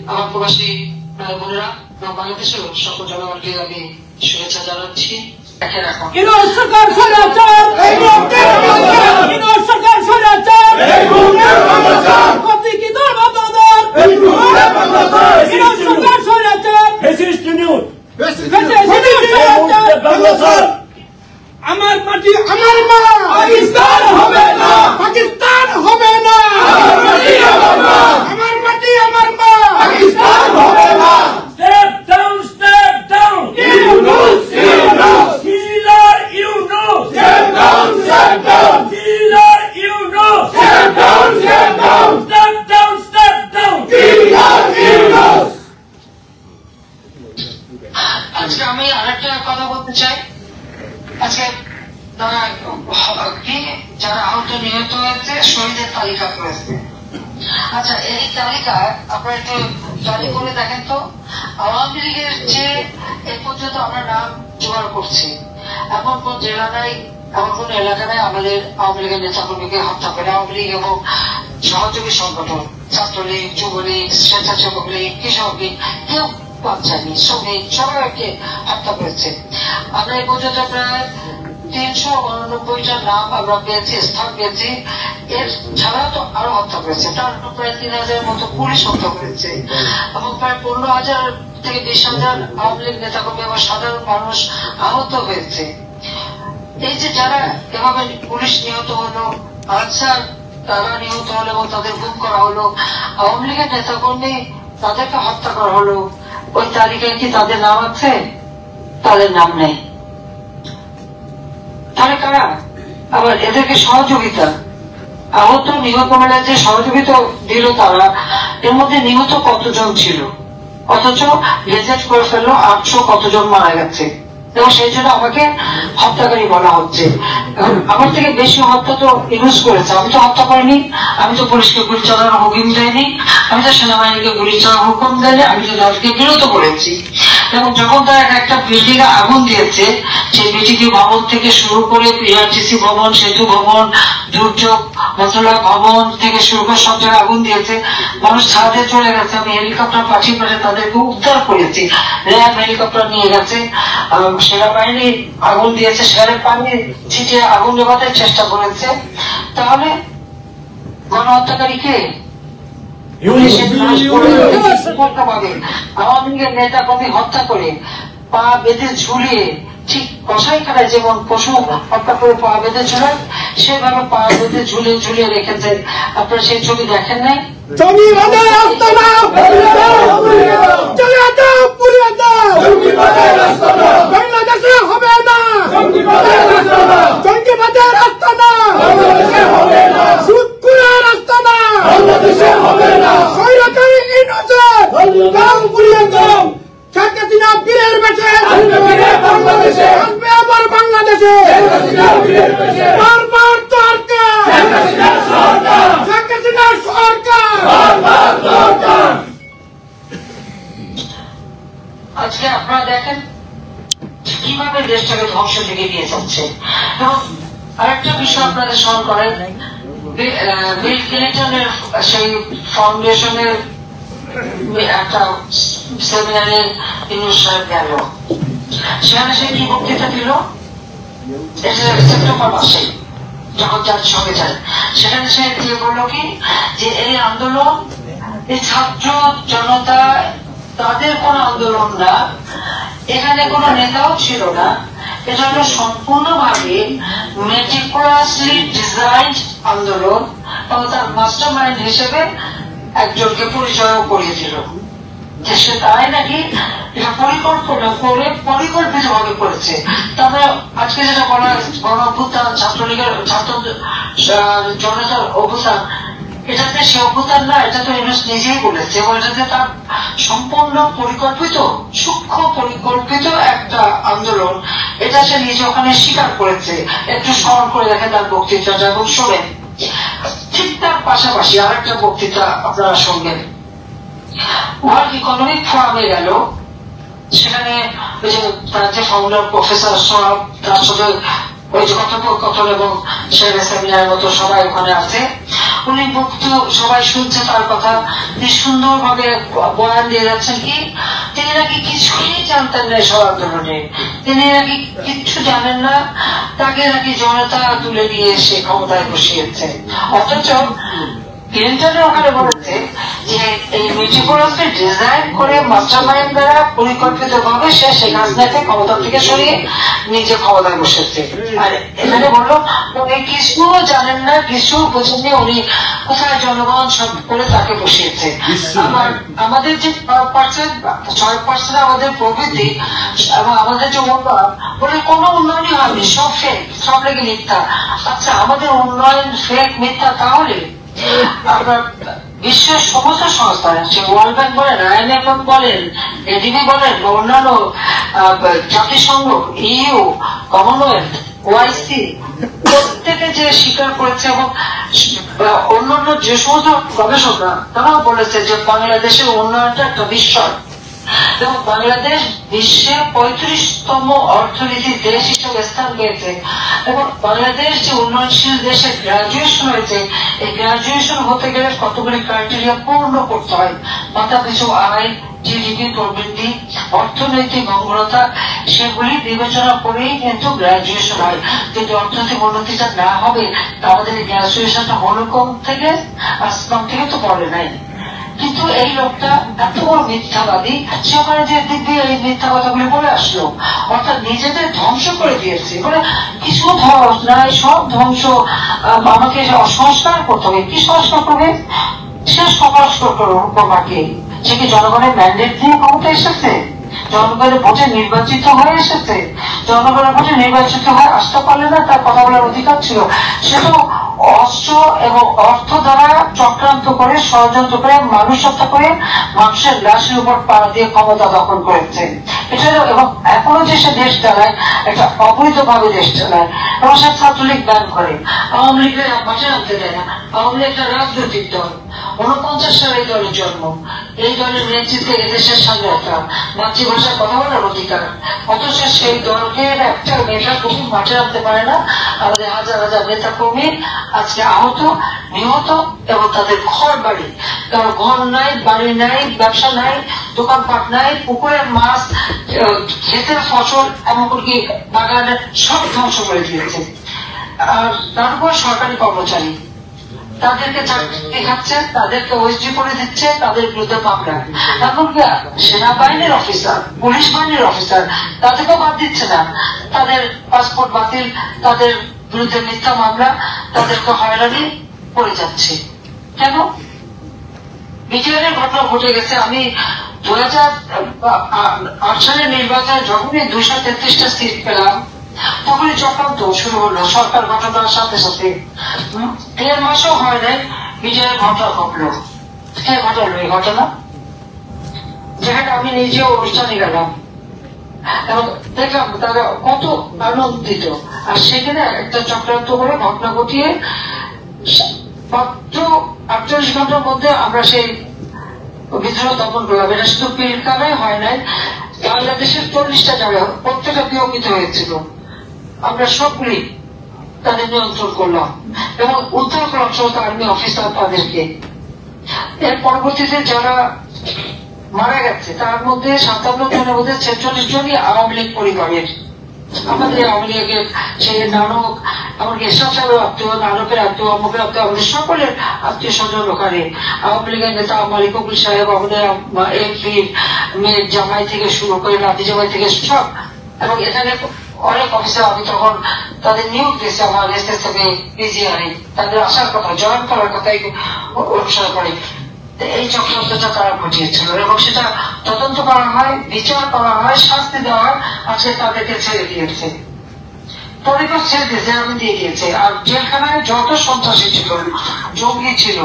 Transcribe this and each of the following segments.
আমার প্রবাসী ভাই বোনেরা এবং বাংলাদেশের সকল জনগণকে আমি শুভেচ্ছা জানাচ্ছি। দেখেন এখন সরকার স্বৈরাচার, সরকার স্বৈরাচার, প্রতীকী ধর্মদাতার, সরকার স্বৈরাচার, আমার মাটি আমার মা, পাকিস্তান হবে না, পাকিস্তান হবে না, আমার মাটি আমার মা, আমার মাটি আমার মা, পাকিস্তান হবে না। Step down, step down. Yunus, Yunus. Killer Yunus. Step down, step down. Killer Yunus. Step down, step down. Step down, step down. Killer Yunus. আজকে আমি আরেকটা কথা বলতে চাই। আজকে যারা আহত নিহত হয়েছে শহীদের তালিকা করেছে। আচ্ছা, এই তালিকায় আপনারা একটু জারি করে দেখেন তো, আওয়ামী লীগের যে এ পর্যন্ত আমরা নাম জোগাড় করছি, এমন কোন জেলা নাই, এমন কোন এলাকা নাই আমাদের আওয়ামী লীগের নেতাকর্মীকে হত্যা করে। আওয়ামী লীগ এবং সহযোগী সংগঠন ছাত্রলীগ, যুবলীগ, স্বেচ্ছাসেবক লীগ, কৃষক লীগ কেউ বাচ্চানি শ্রমিক সবাইকে হত্যা করেছে। আমরা এই পর্যন্ত প্রায় 389টা নাম আমরা পেয়েছি, স্থান পেয়েছি। এর ছাড়াও তো আরো হত্যা করেছে, তার প্রায় 3000 মতো পুলিশ হত্যা করেছে এবং প্রায় 15,000 থেকে 20,000 আওয়ামী লীগ নেতাকর্মী এবং সাধারণ মানুষ আহত হয়েছে। এই যে যারা এভাবে পুলিশ নিহত হলো, আনসার তারা নিহত হলো এবং তাদের গুম করা হলো, আওয়ামী লীগের নেতাকর্মী তাদেরকে হত্যা করা হলো, ওই তালিকায় কি তাদের নাম আছে? তাদের নাম নেই। তাহলে কারা? আবার এদেরকে সহযোগিতা, আহত নিহত মেলা যে সহযোগিতা দিল তারা, এর মধ্যে নিহত কতজন ছিল, অথচ গেজেট করে ফেললো 800 কতজন মারা গেছে এবং সেই জন্য আমাকে হত্যাকারী বলা হচ্ছে। আমার থেকে বেশি হত্যা তো ইউজ করেছে। আমি তো হত্যা করিনি, আমি তো পুলিশকে গুলি চালানোর হুকুম দেয়নি, আমি তো সেনাবাহিনীকে গুলি চালানোর হুকুম দেয়নি, আমি তো দলকে বিরত করেছি। এবং যখন তারা একটা বিল্ডিং এ আগুন দিয়েছে, সেই বিটিভি ভবন থেকে শুরু করে পিআরটিসি ভবন, সেতু ভবন, দুর্যোগ মন্ত্রণালয় ভবন থেকে শুরু করে সব জায়গায় আগুন দিয়েছে, মানুষ ছাদে চলে গেছে। আমি হেলিকপ্টার পাঠিয়ে তাদেরকে উদ্ধার করেছি, র্যাব হেলিকপ্টার নিয়ে গেছে, সেনাবাহিনী আগুন দিয়েছে, সেখানে পানি ছিটিয়ে আগুন নেভাতে চেষ্টা করেছে। তাহলে গণহত্যাকারী কে? আওয়ামী লীগের নেতা কর্মী হত্যা করে পা বেঁধে ঝুলিয়ে, ঠিক কসাইখানায় যেমন পশু হত্যা করে পা বেঁধে ঝুলায়, সেভাবে পা বেঁধে ঝুলিয়ে ঝুলিয়ে রেখেছে। আপনারা সেই ছবি দেখেন নাই? বাংলাদেশে হবে না, জঙ্গিবাদের রাস্তা না, সুদখোরের রাস্তা না, স্বৈরাচারী ইউনূসের দাম পুড়িয়ে দাও। শেখ হাসিনা বীরের বেশে বাংলাদেশে আসবে, আবার বাংলাদেশে বারবার দরকার শেখ হাসিনার সরকার। আজকে আপনারা দেখেন কিভাবে দেশটাকে ধ্বংসের দিকে নিয়ে যাচ্ছে। এবং আরেকটা বিষয় আপনাদের স্মরণ করেন, বিল ক্লিন্টনের সেই ফাউন্ডেশনের একটা সেমিনারে ইউনূস সাহেব গেল, সেখানে সে কি বক্তৃতা দিল, সেপ্টেম্বর মাসে যখন জাতিসংঘে যায়, সেখানে সে দিয়ে বললো কি যে এই আন্দোলন, এই ছাত্র জনতা তাদের কোন আন্দোলন না, এখানে কোন নেতাও ছিল না, এটা হলো সম্পূর্ণভাবে মেটিকুলাসলি ডিজাইন্ড আন্দোলন এবং তার মাস্টার মাইন্ড হিসেবে একজনকে পরিচয় করিয়ে দিল। সে তাই নাকি এটা পরিকল্পনা করে পরিকল্পিত ভাবে করেছে। তবে আজকে যেটা বলা গণ অভ্যুত্থান, ছাত্রলীগের ছাত্র জনতার অভ্যুত্থান, এটাতে সে অভ্যুত্থান না, এটা তো ইউনূস নিজেই বলেছে এবং এটাতে তার সম্পূর্ণ পরিকল্পিত, সূক্ষ্ম পরিকল্পিত একটা আন্দোলন, এটা সে নিজে ওখানে স্বীকার করেছে। একটু স্মরণ করে দেখেন তার বক্তৃতাটা এবং শোনেন। ঠিক তার পাশাপাশি আরেকটা বক্তৃতা আপনারা শুনবেন। ওয়ার্ল্ড ইকোনমিক ফোরামে গেল, সেখানে ওই যে তার যে ফাউন্ডার প্রফেসর সোহাব, তার সাথে ওই যে কথোপকথন এবং সেমিনারের মতো সবাই ওখানে আছে। উনি মুক্ত, সবাই শুনছে তার কথা, তিনি সুন্দরভাবে বয়ান দিয়ে যাচ্ছেন কি তিনি নাকি কিছুই জানতেন না সব আন্দোলনে, তিনি নাকি কিচ্ছু জানেন না, তাকে নাকি জনতা তুলে নিয়ে এসে ক্ষমতায় বসিয়েছে। অথচ ক্লিন্টনের ওখানে বলেছে যে এই মেটিকুলাসলি ডিজাইন করে মাস্টার মাইন্ড দ্বারা পরিকল্পিত ভাবে সে শেখ হাসিনাকে ক্ষমতা থেকে সরিয়ে নিজে ক্ষমতায় বসেছে। আর এখানে বললো উনি কিছু জানেন না, কিছু বোঝেননি, উনি কোথায় জনগণ সব করে তাকে বসিয়েছে। আমাদের যে 6% আমাদের প্রবৃদ্ধি এবং আমাদের যে উন্নয়ন, বলে কোনো উন্নয়নই হয়নি, সব ফেক, সব লেগে মিথ্যা। আচ্ছা আমাদের উন্নয়ন ফেক মিথ্যা, তাহলে আপনার বিশ্বের সমস্ত সংস্থা, সে ওয়ার্ল্ড ব্যাংক বলেন, IMF বলেন, ADB বলেন, বা অন্যান্য জাতিসংঘ, EU, কমনওয়েলথ, OIC, প্রত্যেকে যে স্বীকার করেছে এবং অন্যান্য যে সমস্ত গবেষকরা তারাও বলেছে যে বাংলাদেশের উন্নয়নটা একটা বিস্ময় এবং বাংলাদেশ বিশ্বের 35তম অর্থনীতির দেশ হিসেবে স্থান পেয়েছে এবং বাংলাদেশ যে উন্নয়নশীল দেশে গ্রাজুয়েশন হয়েছে, এই গ্রাজুয়েশন হতে গেলে কতগুলি ক্রাইটেরিয়া পূর্ণ করতে হয়। মাথা পিছু আয়, জিডিপি প্রবৃদ্ধি, অর্থনৈতিক মঙ্গলতা, সেগুলি বিবেচনা করেই কিন্তু গ্রাজুয়েশন হয়। যদি অর্থনৈতিক উন্নতিটা না হবে আমাদের এই গ্রাজুয়েশনটা হলো কম থেকে, আসলাম থেকে তো পড়ে নাই। কিন্তু এই লোকটা এত বড় মিথ্যাবাদী, সে ওখানে যে দিক দিয়ে এই মিথ্যা কথাগুলি বলে আসলো, অর্থাৎ নিজেদের ধ্বংস করে দিয়েছে। বলে কিছু ধ্বংস নাই, সব ধ্বংস, আমাকে সংস্কার করতে হবে। কি সংস্কার করবে? সে সংস্কার করবে বাবাকে। সে কি জনগণের ম্যান্ডেট দিয়ে ক্ষমতা এসেছে? জনগণের ভোটে নির্বাচিত হয়ে এসেছে? জনগণের ভোটে নির্বাচিত হয়ে আসতে পারলে না, তার কথা বলার অধিকার ছিল। সে তো অস্ত্র এবং অর্থ দ্বারা চক্রান্ত করে, ষড়যন্ত্র করে, মানুষ হত্যা করে, মানুষের লাশের উপর পা দিয়ে ক্ষমতা দখল করেছে। এটা এবং এখনো যে সে দেশ চালায়, একটা অবৈধভাবে দেশ চালায় এবং সে ছাত্রলীগ ব্যান করে, আওয়ামী লীগের মাঠে নামতে দেয় না। আওয়ামী লীগ একটা রাজনৈতিক দল, 49 সালে এই দলের জন্ম, এই দলের নেতৃত্বে এদেশের স্বাধীনতা, মাতৃভাষায় কথা বলার অধিকার। অথচ সেই দলকে একটা নেতা কর্মী মাঠে নামতে পারে না। আমাদের হাজার হাজার নেতা কর্মী আজকে আহত, নিহত এবং তাদের ঘর বাড়ি, কারণ ঘর নাই, বাড়ি নাই, ব্যবসা নাই, দোকানপাট নাই, পুকুরের মাছ, ক্ষেতের ফসল, এমনকি বাগানের সব ধ্বংস করে দিয়েছে। আর তারপর সরকারি কর্মচারী, তাদেরকে চাকরি দেখাচ্ছে, তাদেরকে ওএসডি করে দিচ্ছে, তাদের বিরুদ্ধে মামলা। এমনকি সেনাবাহিনীর অফিসার, পুলিশ বাহিনীর অফিসার, তাদেরকেও বাদ দিচ্ছে না। তাদের পাসপোর্ট বাতিল, তাদের বিরুদ্ধে মিথ্যা মামলা, তাদেরকে হয়রানি করে যাচ্ছে। কেন? বিজয়ের ঘটনা ঘটে গেছে। আমি 2008 সালের নির্বাচনে যখনই 233টা সিট পেলাম, তখনই চক্রান্ত শুরু হলো সরকার ঘটনার সাথে সাথে। 1.5 মাসও হয় নাই, বিজয়ের ঘটনা ঘটলো। কে ঘটালো এই ঘটনা? যেখানে আমি নিজেও অনুষ্ঠানে গেলাম এবং দেখলাম তারা কত আনন্দিত। আর সেখানে একটা চক্রান্ত করে ঘটনা ঘটিয়ে মাত্র 48 ঘন্টার মধ্যে আমরা সেই বিদ্রোহ দমন করলাম। এটা শুধু পিলকামে হয় নাই, বাংলাদেশের 40টা জায়গা প্রত্যেকটা বিয়মিত হয়েছিল। আমরা সবগুলি তাদের নিয়ন্ত্রণ করলাম এবং উদ্ধার করলাম সমস্ত আর্মি অফিসার তাদেরকে। এর পরবর্তীতে যারা মারা গেছে তার মধ্যে 57 জনের মধ্যে 46 জনই আওয়ামী লীগ পরিবারের। আমাদের আওয়ামী লীগের সেই নানক, এমনকি এসব সাহেবের আত্মীয়, নানকের আত্মীয়, অমুকের আত্মীয়, আমাদের সকলের আত্মীয় স্বজন ওখানে। আওয়ামী লীগের নেতা মালিকুল সাহেব, আমাদের এমপির মেয়ের জামাই থেকে শুরু করে নাতি জামাই থেকে সব। এবং এখানে অনেক অফিসার, আমি তখন তাদের নিয়োগ দিয়েছে আমার এসএসএফে, পিজিআরে, তাদের আসার কথা, জয়েন করার কথা অনুসরণ করে। এই চক্রান্তটা তারা ঘটিয়েছিল এবং সেটা তদন্ত করা হয়, বিচার করা হয়, শাস্তি দেওয়া হয়। আজকে তাদেরকে ছেড়ে দিয়েছে, তাদেরকে ছেড়ে দিয়েছে, আমি দিয়ে দিয়েছে। আর জেলখানায় যত সন্ত্রাসী ছিল, জঙ্গি ছিল,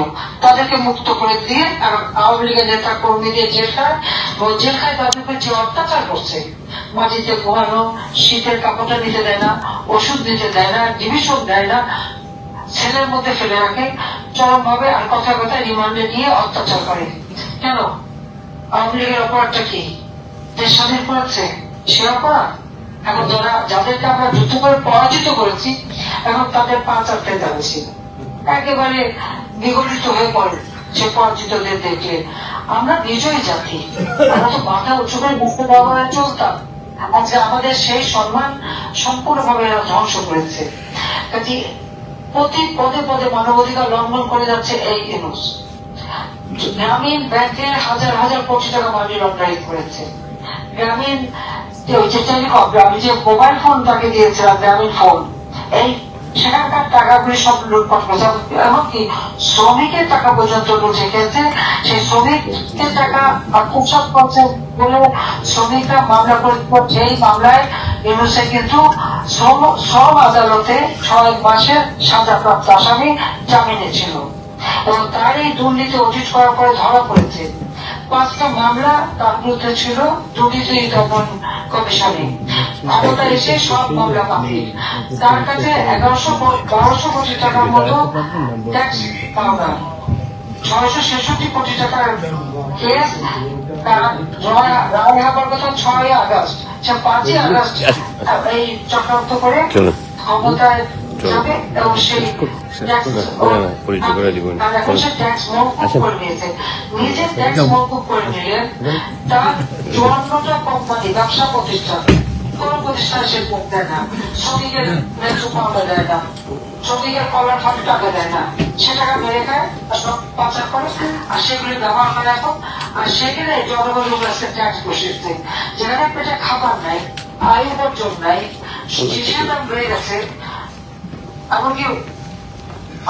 তাদেরকে মুক্ত করে দিয়ে, এবং আওয়ামী লীগের নেতা কর্মীদের জেলখানায় তাদেরকে যে অত্যাচার করছে, মাটিতে ঘুমানো, শীতের কাপড়টা নিতে দেয় না, ওষুধ দিতে দেয় না, ডিভিশন দেয় না, ছেলের মধ্যে ফেলে রাখে চরম ভাবে। আর কথা কথায় রিমান্ডে নিয়ে অত্যাচার করে। কেন? আওয়ামী লীগের অপরাধটা কি? দেশ স্বাধীন করেছে, সে অপরাধ। এখন যাদেরকে আমরা যুদ্ধ করে পরাজিত করেছি, এখন তাদের পা চারটে দাঁড়িয়েছিল, একেবারে বিগলিত হয়ে পড়ে সে পরাজিতদের দেখে। আমরা বিজয়ী জাতি, আমরা তো মাথা উঁচু করে বুঝতে ব্যবহারে চলতাম। আজকে আমাদের সেই সম্মান সম্পূর্ণভাবে এরা ধ্বংস করেছে। কাজে প্রতি পদে পদে মানবাধিকার লঙ্ঘন করে যাচ্ছে এই ইউনূস। গ্রামীণ ব্যাংকে হাজার হাজার কোটি টাকা মানি লন্ডারিং করেছে। গ্রামীণ যে টেলিকম, আমি যে মোবাইল ফোন তাকে দিয়েছিলাম, গ্রামীণ ফোন, এই সেখানকার টাকাগুলি সব লুটপাট করেছে। এমনকি শ্রমিকের টাকা পর্যন্ত লুটে খেয়েছে। সেই শ্রমিকের টাকা আত্মসাৎ করছে বলে শ্রমিকরা মামলা করেছে। সেই মামলায় ইউনূসে কিন্তু শ্রম আদালতে 6 মাসের সাজাপ্রাপ্ত আসামি জামিনে ছিল এবং তার এই দুর্নীতি অডিট করার পরে ধরা পড়েছে। 5টা মামলা তার বিরুদ্ধে ছিল দুর্নীতি দমন কমিশনে। ক্ষমতা এসে সব মামলা বাতিল। তার কাছে 1100-1200 কোটি টাকার মতো ট্যাক্স পাওনা, 666 কোটি টাকার কেস। রায় হবার কথা 6 আগস্ট, সে 5 আগস্ট এই চক্রান্ত করে ক্ষমতায় যাবে এবং সেই এখন সে ট্যাক্স মওকুফ করে নিয়েছে। নিজে ট্যাক্স মওকুফ করে নিলেন। তার 54টা কোম্পানি, ব্যবসা প্রতিষ্ঠান, কোন প্রতিষ্ঠান সে ভোগ দেয় না, শ্রমিকের ন্যায্য পাওনা দেয় না, শ্রমিকের কল্যাণ ফান্ডে টাকা দেয় না, সে টাকা মেরে খায় আর সব পাচার করে আর সেগুলি ব্যবহার করে এখন। আর সেখানে জনগণের কাছে ট্যাক্স বসিয়েছে। যেখানে পেটে খাবার নাই, আয় উপার্জন নাই, জিনিসের দাম বেড়ে গেছে। এমনকি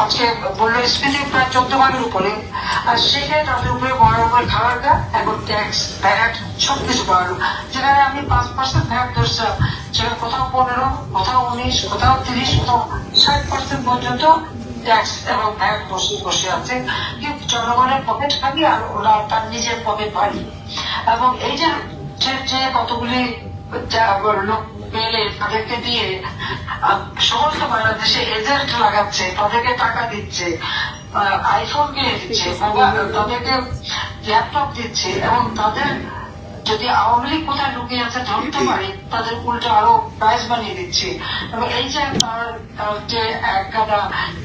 আজকে বললো স্পিডিং প্রায় 14 ভাগের উপরে। আর সেখানে তাদের উপরে বড় খাবারটা এখন ট্যাক্স, ভ্যাট সবকিছু বাড়লো। যেখানে আমি 5% ভ্যাট ধরছিলাম, সেখানে কোথাও 15, কোথাও 19, কোথাও 30, কোথাও 60% পর্যন্ত ট্যাক্স এবং ভ্যাট বসে আছে। কিন্তু জনগণের পকেট খালি আর ওরা তার নিজের পকেট ভারী। এবং এই যে কতগুলি লোক পেলে তাদেরকে দিয়ে সমস্ত বাংলাদেশে এজেন্ট লাগাচ্ছে, তাদেরকে টাকা দিচ্ছে, আইফোন কিনে দিচ্ছে, তাদেরকে ল্যাপটপ দিচ্ছে এবং তাদের যদি আওয়ামী লীগ কোথায় লুকিয়ে আছে ধরতে পারে তাদের উল্টো আরো প্রাইজ বানিয়ে দিচ্ছে। এবং এই যে তার যে এক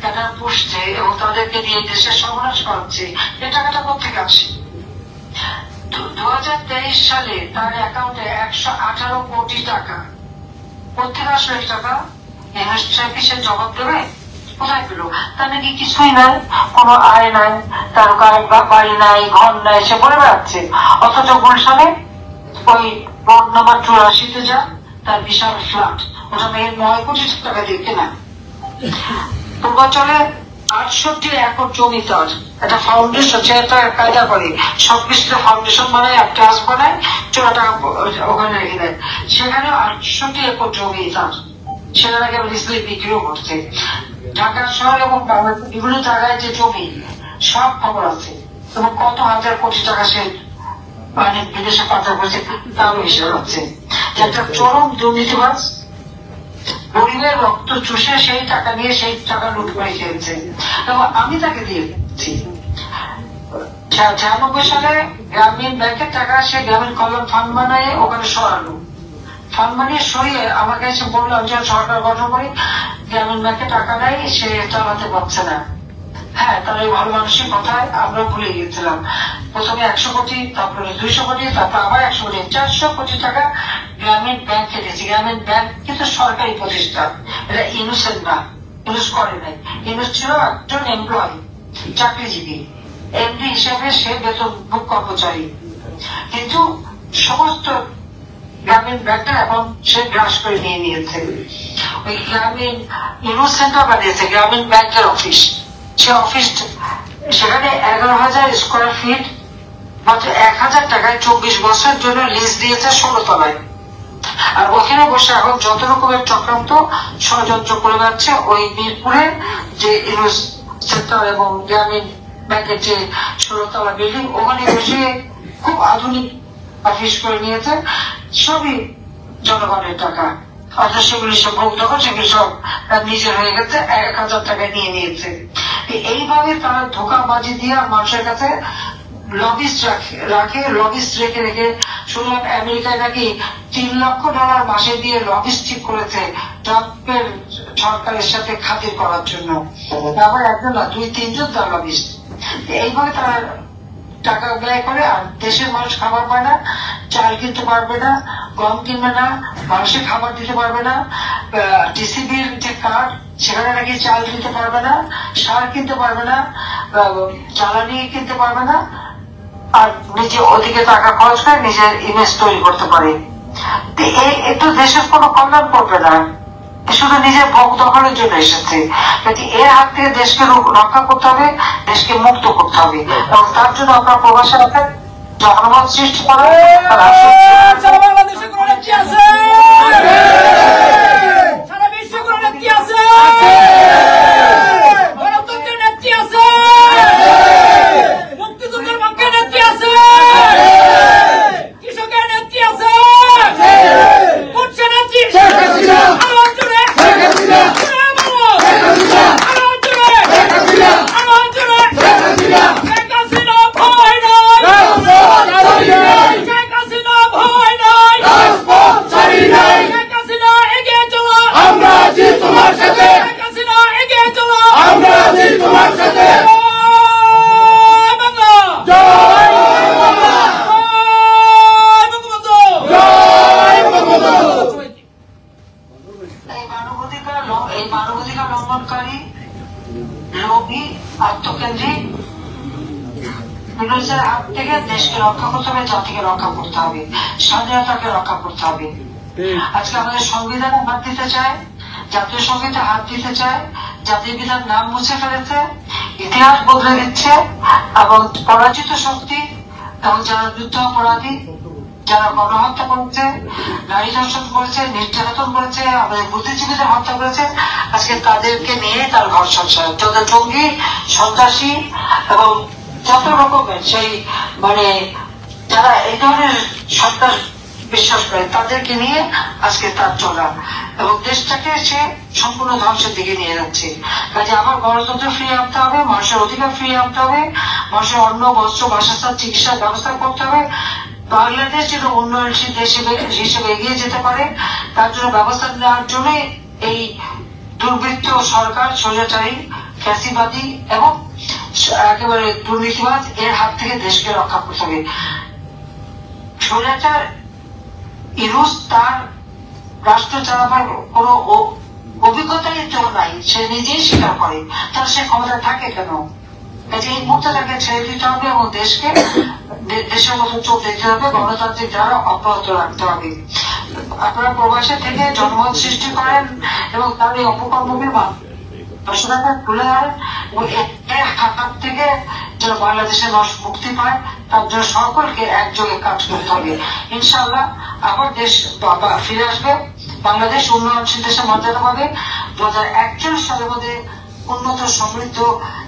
গাদা পুষছে এবং তাদেরকে দিয়ে দেশের সর্বনাশ করাচ্ছে, এই টাকাটা কোথেকে আসে? 2023 সালে তার অ্যাকাউন্টে 118 কোটি টাকা। কোথেকে আসলো এই টাকা? সে জবাব দেবে? কোথায় পেল? তার নাকি কিছুই নাই, কোন আয় নাই, তার বাড়ি নাই, ঘর নাই, সে বলে বেড়াচ্ছে। অথচ গুলশানে ওই রোড নাম্বার 84-তে যা, তার বিশাল ফ্ল্যাট, ওটা মেয়ে 9 কোটি টাকা দিয়ে কেনা। পূর্বাঞ্চলে 68 একর জমি তার, একটা ফাউন্ডেশন, সে একটা কায়দা করে সবকিছুতে ফাউন্ডেশন বানায়, একটা ট্রাস্ট বানায়, 4 টাকা ওখানে রেখে দেয়। সেখানে 68 একর জমি তার, সেখানে রিসলি বিক্রিও করছে। ঢাকা শহর এবং বাংলাদেশের বিভিন্ন জায়গায় যে জমি সব খবর আছে এবং কত হাজার কোটি টাকা সে মানে বিদেশে পাচার করেছে তারও হিসাব আছে। একটা চরম দুর্নীতিবাজ, গরিবের রক্ত চুষে সেই টাকা নিয়ে সেই টাকা লুট করে খেয়েছে এবং আমি তাকে দিয়েছি। 96 সালে গ্রামীণ ব্যাংকের টাকা সে গ্রামীণ কল্যাণ ফান্ড বানায় ওখানে সরালো। ফান্ড বানিয়ে সরিয়ে আমাকে এসে বললাম যে সরকার গঠন করি, গ্রামীণ ব্যাংকে টাকা নেই, সে চালাতে পারছে না। হ্যাঁ, তার এই ভালো মানুষের কথায় আমরা ভুলে গিয়েছিলাম। প্রথমে 100 কোটি, তারপরে 200 কোটি, তারপর আবার 100 কোটি, 400 কোটি টাকা গ্রামীণ ব্যাংকে দিয়েছে। গ্রামীণ ব্যাংক কিন্তু সরকারি প্রতিষ্ঠান, এটা ইউনূসের না, ইউনূস করে নাই। ইউনূস ছিল একজন এমপ্লয়ি, চাকরিজীবী, এমডি হিসেবে সে বেতনভোগ কর্মচারী। কিন্তু সমস্ত গ্রামীণ ব্যাংকটা এখন সে গ্রাস করে নিয়ে নিয়েছে। ওই গ্রামীণ ইউনূস সেন্টার বানিয়েছে, গ্রামীণ ব্যাংকের অফিস। সে অফিস সেখানে 11,000 স্কোয়ার ফিট, মাত্র 1,000 টাকায় 24 বছরের জন্য লিজ দিয়েছে 16 তলায়। আর ওখানে বসে এখন যত রকমের চক্রান্ত ষড়যন্ত্র করে যাচ্ছে ওই মিরপুরের যে ইউনূস সেন্টার এবং গ্রামীণ ব্যাংকের যে 16 তলা বিল্ডিং, ওখানে বসে খুব আধুনিক অফিস করে নিয়েছে। সবই জনগণের টাকা, অথচ সেগুলি সব ভোগ তখন সেগুলি সব নিজের হয়ে গেছে, 1,000 টাকায় নিয়ে নিয়েছে। এইভাবে তারা ধোকাবাজি দিয়ে মানুষের কাছে লবিস্ট রেখে রেখে শুনলাম আমেরিকায় নাকি $3 লক্ষ মাসে দিয়ে লবিস্ট ঠিক করেছে ট্রাম্পের সরকারের সাথে খাতির করার জন্য। আবার একজন না, 2-3 জন তার লবিস্ট। এইভাবে তারা টাকা ব্যয় করে, আর দেশের মানুষ খাবার পায় না, চাল কিনতে পারবে না, গম কিনবে না, মানুষের খাবার দিতে পারবে না, টিসিবির যে কার্ড সেখানে নাকি চাল কিনতে পারবে না, সার কিনতে পারবে না, জ্বালানি কিনতে পারবে না, আর নিজে ওদিকে টাকা খরচ করে নিজের ইমেজ তৈরি করতে পারে। একটু দেশের কোনো কল্যাণ করবে না, শুধু নিজের ভোগ দখলের জন্য এসেছে। এর হাত থেকে দেশকে রক্ষা করতে হবে, দেশকে মুক্ত করতে হবে, এবং তার জন্য আমরা প্রবাসী রাখার জনমত সৃষ্টি করা। সারা বাংলাদেশে কোন নেত্রী আছে? সারা বিশ্বে কোন নেত্রী আছে? গণতন্ত্রের নেত্রী আছে? মুক্তিযুদ্ধের পক্ষে নেত্রী আছে? কৃষকের নেত্রী আছে? এই মানবাধিকার লঙ্ঘনকারী, লোভী, আত্মকেন্দ্রিক বিরোধীদের হাত থেকে দেশকে রক্ষা করতে হবে, জাতিকে রক্ষা করতে হবে, স্বাধীনতাকে রক্ষা করতে হবে। আজকে আমাদের সংবিধানে হাত দিতে চায়, জাতীয় সঙ্গীতে হাত দিতে চায়, জাতীয় বিধান নাম মুছে ফেলেছে, ইতিহাস বদলে দিচ্ছে, এবং পরাজিত শক্তি এবং যারা যুদ্ধ অপরাধী, যারা গণহত্যা করেছে, নারী ধর্ষণ করেছে, নির্যাতন করেছে, আমাদের বুদ্ধিজীবীদের হত্যা করেছে, আজকে তাদেরকে নিয়ে তার ঘর সংসার, যত জঙ্গি, সন্ত্রাসী এবং যত রকমের সেই যারা এই ধরনের সন্ত্রাস বিশ্বাস করে তাদেরকে নিয়ে আজকে তার চলা, এবং দেশটাকে সে সম্পূর্ণ ধ্বংসের দিকে নিয়ে যাচ্ছে। কাজে আমার গণতন্ত্র ফিরিয়ে আনতে হবে, মানুষের অধিকার ফিরিয়ে আনতে হবে, মানুষের অন্ন, বস্ত্র, বাসস্থান, চিকিৎসার ব্যবস্থা করতে হবে। বাংলাদেশ যেন উন্নয়নশীল দেশ হিসেবে এগিয়ে যেতে পারে, তার জন্য ব্যবস্থা নেওয়ার জন্য এই দুর্বৃত্ত সরকার, স্বৈরাচারী, ফ্যাসিবাদী এবং একেবারে দুর্নীতিবাদ এর হাত থেকে দেশকে রক্ষা করতে হবে। স্বৈরাচার ইউনুস তার রাষ্ট্র চালাবার কোন অভিজ্ঞতাই তো নাই, সে নিজেই স্বীকার করে, তার সে ক্ষমতা থাকে কেন? এই মুহূর্তে তাকে ছেড়ে দিতে হবে এবং দেশকে দেশের মতো চলতে দিতে হবে, গণতান্ত্রিক ধারা অব্যাহত রাখতে হবে। আপনারা প্রবাসে থেকে জনমত সৃষ্টি করেন এবং তার এই অপকর্মকে তুলে ধরেন, এবং এর হাত থেকে যেন বাংলাদেশের মানুষ মুক্তি পায়, তার জন্য সকলকে একযোগে কাজ করতে হবে। ইনশাআল্লাহ আবার দেশ ফিরে আসবে, বাংলাদেশ উন্নয়নশীল দেশের মর্যাদা পাবে। 2041 সালের মধ্যে উন্নত, সমৃদ্ধ,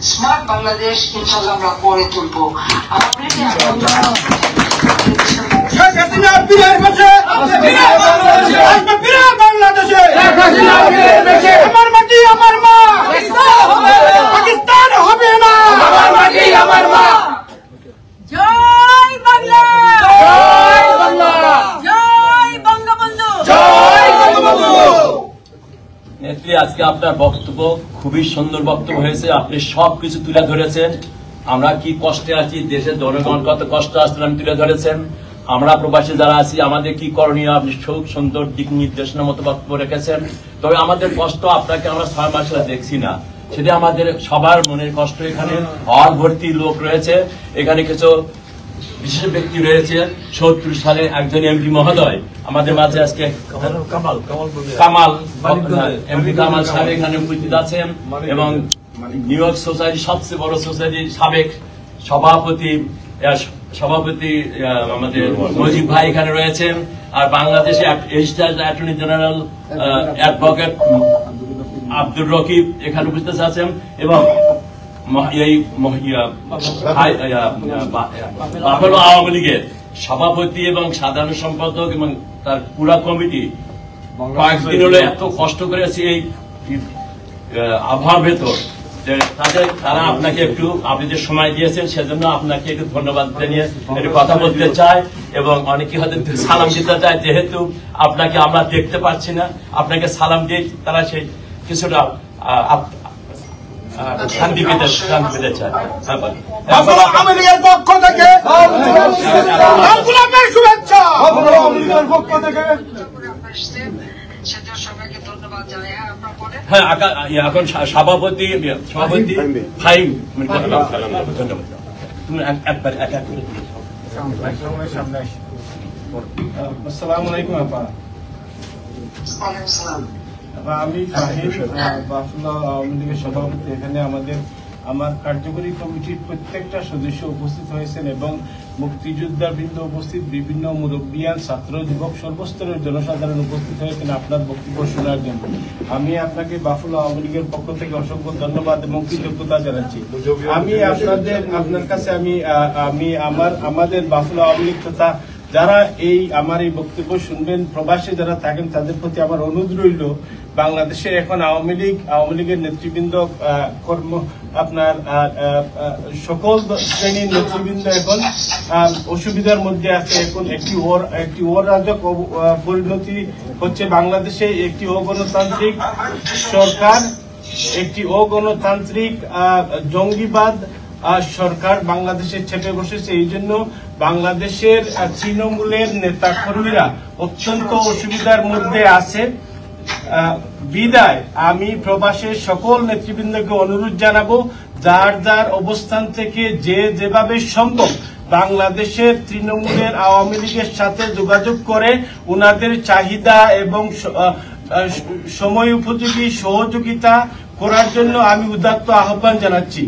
স্মার্ট বাংলাদেশ ইনশাআল্লাহ আমরা গড়ে তুলবো। আমার আমার মাটি আমার মা, পাকিস্তান হবে না, আমার মাটি আমার মা। জয় বাংলা, জয় বাংলা, জয় বঙ্গবন্ধু, জয় বঙ্গবন্ধু। নেত্রী, আজকে আপনার বক্তব্য খুবই সুন্দর বক্তব্য হয়েছে, আপনি সবকিছু তুলে ধরেছেন। আমরা কি কষ্টে আছি, দেশের জনগণ কত কষ্ট আসলে আপনি তুলে ধরেছেন। আমরা প্রবাসী যারা আছি আমাদের কি করণীয় আপনি খুব সুন্দর দিক নির্দেশনার মতো বক্তব্য রেখেছেন। তবে আমাদের কষ্ট আপনাকে আমরা 6 মাস দেখছি না, সেটা আমাদের সবার মনের কষ্ট। এখানে হল ভর্তি লোক রয়েছে, এখানে কিছু বিশেষ ব্যক্তি রয়েছে। 70 সালে একজন এমপি মহোদয় আমাদের মাঝে আজকে কামাল এমপি কামাল সাহেব এখানে উপস্থিত আছেন, এবং নিউ ইয়র্ক সোসাইটি সবচেয়ে বড় সোসাইটির সাবেক সভাপতি আমাদের মজিব ভাই এখানে রয়েছেন, আর বাংলাদেশে attorney general advocate Abdur Rakib এখানে উপস্থিত আছেন, এবং আওয়ামী লীগের সভাপতি এবং সাধারণ সম্পাদক এবং তার পুরা কমিটি কয়েকদিন হলো এত কষ্ট করেছে এই আবহাওয়ার ভেতর। তারা আপনাকে একটু আপনি যে সময় দিয়েছেন সেজন্য আপনাকে একটু ধন্যবাদ জানিয়ে একটু কথা বলতে চাই এবং অনেকে হয়তো সালাম দিতে চায়, যেহেতু আপনাকে আমরা দেখতে পাচ্ছি না, আপনাকে সালাম দিয়ে তারা সেই কিছুটা শান্তি পেতে চায়। আওয়ামী লীগের পক্ষ থেকে শুভেচ্ছা, পক্ষ থেকে হ্যাঁ, এখন সভাপতি ফাইম ধন্যবাদ। আসসালামু আলাইকুম আপা। আমি ফাহিম, বাফুলা আওয়ামী লীগের সভাপতি। এখানে আমার কার্যকরী কমিটির প্রত্যেকটা সদস্য উপস্থিত হয়েছেন এবং মুক্তিযোদ্ধা বৃন্দ উপস্থিত, বিভিন্ন মুরব্বিয়ান, ছাত্র, যুবক, সর্বস্তরের জনসাধারণ উপস্থিত হয়েছেন আপনার বক্তব্য শোনার জন্য। আমি আপনাকে বাফুলা আওয়ামী লীগের পক্ষ থেকে অসংখ্য ধন্যবাদ এবং কৃতজ্ঞতা জানাচ্ছি। আমি আপনার কাছে আমাদের বাফুলা আওয়ামী লীগ তথা যারা আমার এই বক্তব্য শুনবেন, প্রবাসে যারা থাকেন, তাদের প্রতি আমার অনুরোধ রইল, বাংলাদেশের এখন আওয়ামী লীগের নেতৃবৃন্দ আপনার সকল শ্রেণীর নেতৃবৃন্দ এখন অসুবিধার মধ্যে আছে। এখন একটি অরাজক পরিণতি হচ্ছে বাংলাদেশে, একটি অগণতান্ত্রিক সরকার, একটি অগণতান্ত্রিক জঙ্গিবাদ সরকার বাংলাদেশে চেপে বসেছে। এই জন্য বাংলাদেশের তৃণমূলের নেতা কর্মীরা অত্যন্ত অসুবিধার মধ্যে আছে। বিদায় আমি প্রবাসের সকল নেতৃবৃন্দকে অনুরোধ জানাবো, যার যার অবস্থান থেকে যেভাবে সম্ভব বাংলাদেশের তৃণমূলের আওয়ামী লীগের সাথে যোগাযোগ করে ওনাদের চাহিদা এবং সময় উপযোগী সহযোগিতা করার জন্য আমি উদাত্ত আহ্বান জানাচ্ছি।